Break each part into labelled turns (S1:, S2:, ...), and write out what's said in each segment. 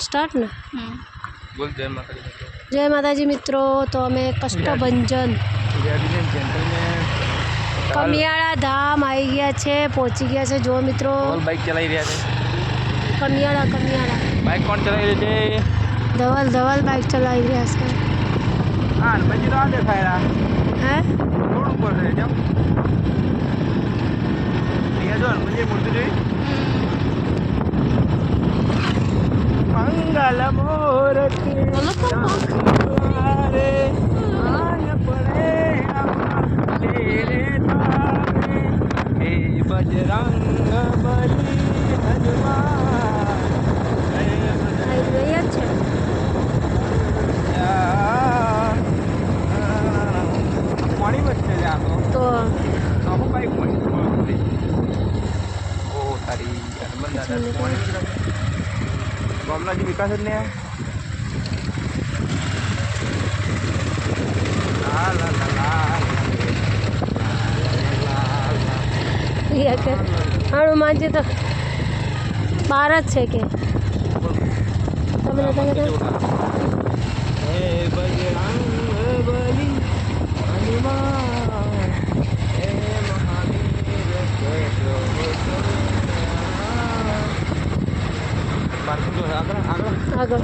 S1: Start ना
S2: बोल जय माता दी।
S1: जय माताजी मित्रों। तो अमे कष्टभंजन कमियाड़ा धाम आई गया छे, पहुंची गया छे। जो मित्रों
S2: बाइक चलाई रहा है।
S1: कमियाड़ा कमियाड़ा
S2: बाइक कौन चलाई रही है?
S1: धवल धवल बाइक चलाई रहा है।
S2: हाँ बजी तो आ देखाया
S1: है
S2: रोड ऊपर है जब ये जो मुझे मूर्ति जोई मंगल मूर्ति रे आन पड़े तेरे तारे हे बजरंग बली पानी बच्चे जा
S1: तो
S2: हम बाइक में ओ तारी हनुमान दादा पानी जी विकास ने ला ला ला
S1: ला हनुमान जी तो भारत है के
S2: हे बजरंग बली हनुमान हे महावीर
S1: आगे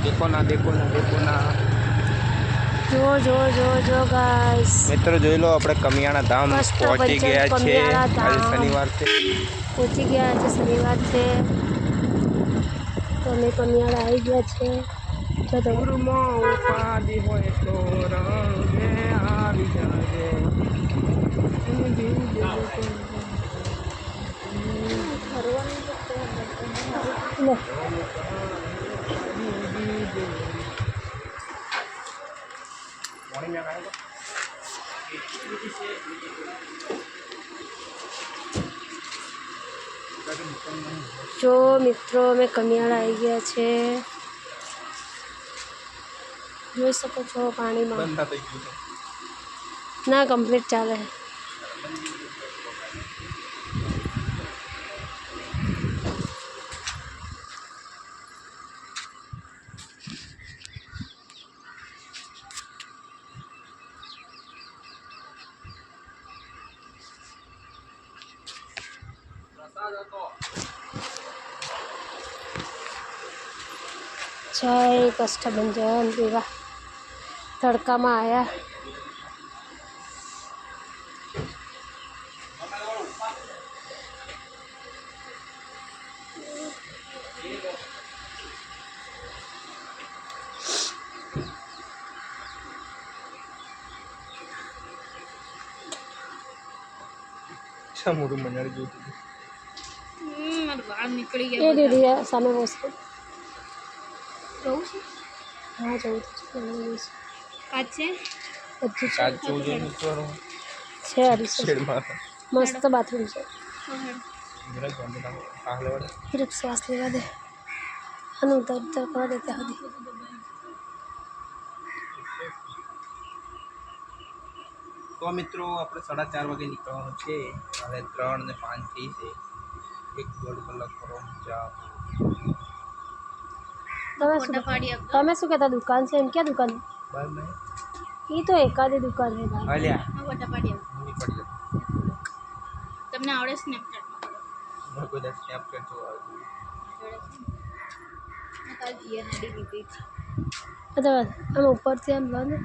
S2: देखो ना देखो ना देखो ना
S1: जो जो जो जो गाइस
S2: मित्रों જોઈ લો આપણે કમિયાણા ધામ પહોંચી ગયા છે। આજે શનિવાર છે,
S1: પહોંચી ગયા છે શનિવાર છે તો અમે કમિયાણા આવી ગયા છે। જો તો
S2: ગુરુમાં ઉપાધિ હોય તો રંગે આવી જાજે
S1: લે जो मित्रों में कमियाड़ा आई गया छे જોઈ શકો છો પાણીમાં ના કમ્પ્લીટ ચાલે છે। जय कष्टभंजन विवाह तड़का में आया
S2: મોટું મંજારી જોતી
S3: મારું વાળ નીકળી
S1: ये
S3: ગયા
S1: दीदी है सामने वस्तु
S3: જવું છે
S1: हाँ जो
S3: કાચ છે
S2: સાચું જો મિત્રો
S1: छे अड़ीसो
S2: શેડમાં
S1: मस्त बाथरूम से
S2: જરા ગંદુ ના આહલે વાળે
S1: फिर एक श्वास लेवा दे अनु उतर उतर कर देते हदी
S2: તો મિત્રો આપણે 4:30 વાગે નીકળવાનું છે। હવે 3:05 થઈ છે, 1-1.5 કલાક કરો જા।
S3: ફોટા પાડી આપજો
S1: તમે શું કહેતા દુકાન છે એમ ક્યાં દુકાન
S2: બાર મે
S1: ये तो एकादी दुकान है भाई
S2: હાલ્યા
S3: ફોટા પાડી આપજો
S2: ની પડી જાય
S3: તમને આવડે સ્નેપચેટમાં
S2: મને કોઈ દસ સ્નેપ કરતો આવે
S3: મેં કાલ જીએનડી લીધી છે
S1: अच्छा हम ऊपर से हम लो ना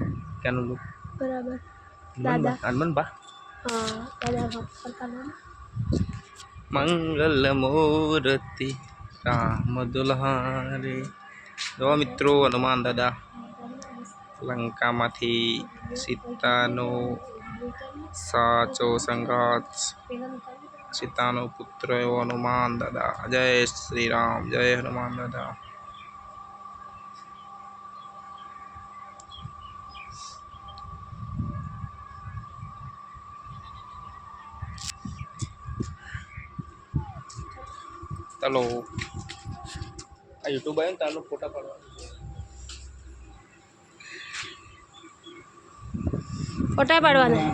S2: કેનું લુક
S1: बराबर दादा
S2: હનુમાન બા
S1: हाँ दादा का ऊपर का लो ना
S2: મંગલ મૂર્તિ રામ દુલ્હારે। જો મિત્રો હનુમાન દાદા લંકામાંથી સીતાનો સાચો સંગાત, સીતાનો પુત્ર એવો હનુમાન દાદા। જય શ્રી રામ, જય હનુમાન દાદા। चलो आ यूट्यूब आए तालो फोटा पड़वा
S1: फोटा पाड़वाना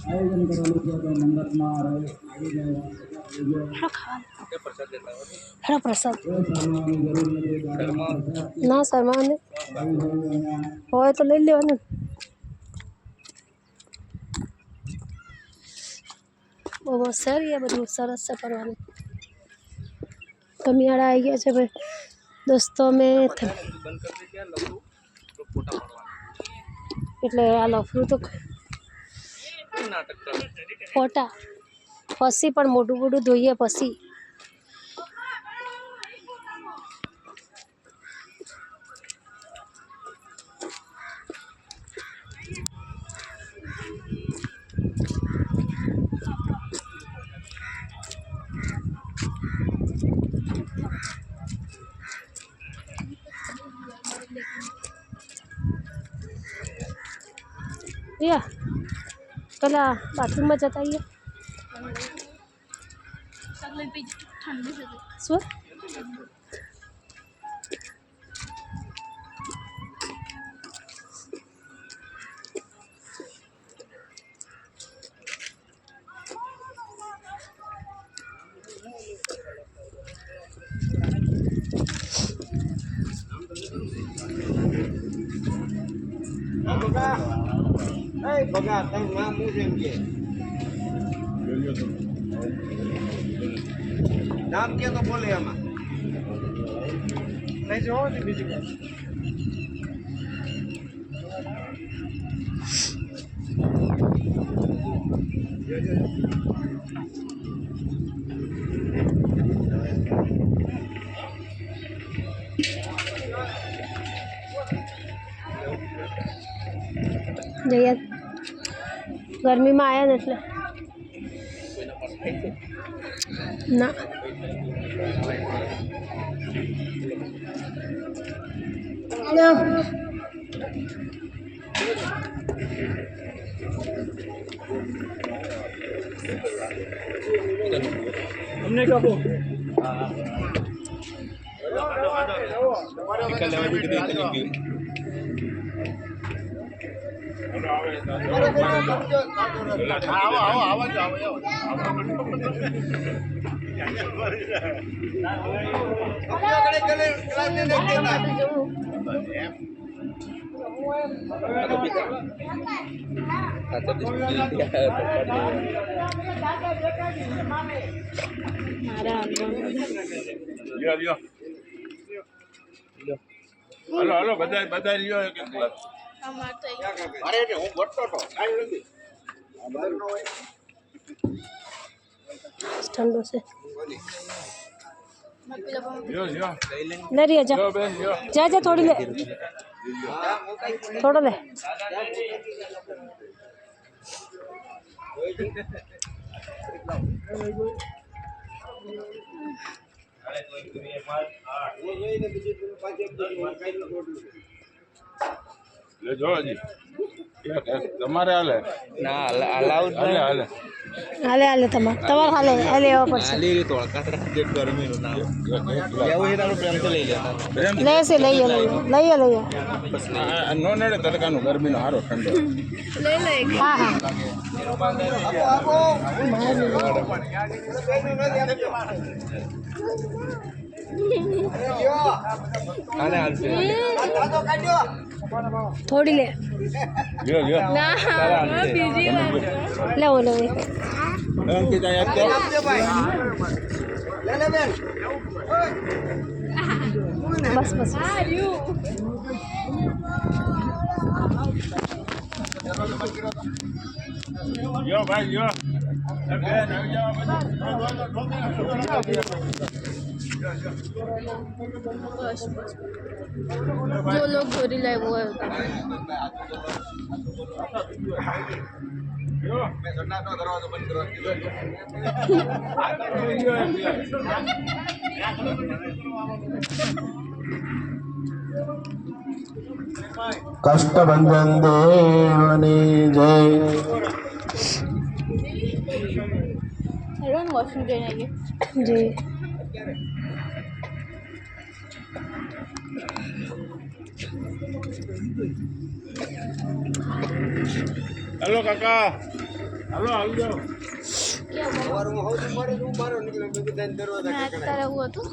S4: આયોજન કરેલું છે કે મંડપમાં આવી જાય
S2: क्या प्रसाद देता हो
S1: હેડો પ્રસાદ
S4: શરમાવાની જરૂર નથી
S2: शर्मा
S1: ના શર્માને હોય તો લઈ લેવાનું બહુ મસ્ત છે એ બધું સરસ છે ફરવાનું કમિયાળા આવી ગયા છે ભાઈ દોસ્તો મેં
S2: बंद कर दे क्या लखू तो फोटा पड़वा
S1: એટલે આ લફરું તો
S2: नाटक कर
S1: ફોટા પછી પણ મોટું મોટું ધોઈએ પછી રિયા પેલા બાથરૂમમાં જતા આવીએ
S3: ઠંડી છે
S1: શું
S4: બગા તારું નામ શું છે એમ કે નામ કે તો બોલે આમાં નહીં જોવો ને બીજું
S1: જઈએ ગરમીમાં આવ્યા ને એટલે ના
S2: हमने कहा निकल लेवा दी कितनी हेलो हेलो बधाई बधाई लियो एक ग्लास
S3: અમાર તો
S4: અરે એટલે હું ગોટતો તો કાઈ નથી
S1: ઠંડો છે
S2: लियो लियो
S1: લે રિયા જા
S2: लियो बेन लियो
S1: જા જા થોડી લે થોડો લે
S2: ले जो जी તમારે હાલે ના અલાઉડ હાલે હાલે
S1: હાલે હાલે તમારે હાલે હાલે એવા પડશે
S2: હાલી રી તોળકા જે ગરમીનું નામ એવું હે તારું પ્રેમ તો લઈ લેતા પ્રેમ
S1: લેશે લઈએ લઈએ
S2: નો નડે તડકાનું ગરમીનો હારો ઠંડો
S3: લઈ લે
S1: હા હા
S2: આને હાલશે
S1: થોડી લે
S2: લ્યો લ્યો
S3: ના બીજી વાર
S1: લેવો લેવો
S2: અંકિત અહીંયા
S4: લે લે બેન
S1: બસ બસ
S3: આ રહ્યું
S2: યો ભાઈ યો બેન આવી જાવ
S3: બસ બસ जो लोग गोरी लाए वो है
S4: મેં સન્નાટો દરવાજો બંધ કરવા કષ્ટભંજન દેવની જય
S3: हेलो वॉशरूम जाने के
S1: જી
S5: हेलो काका हेलो આવી જાઓ
S3: અત્યારે એવું હતું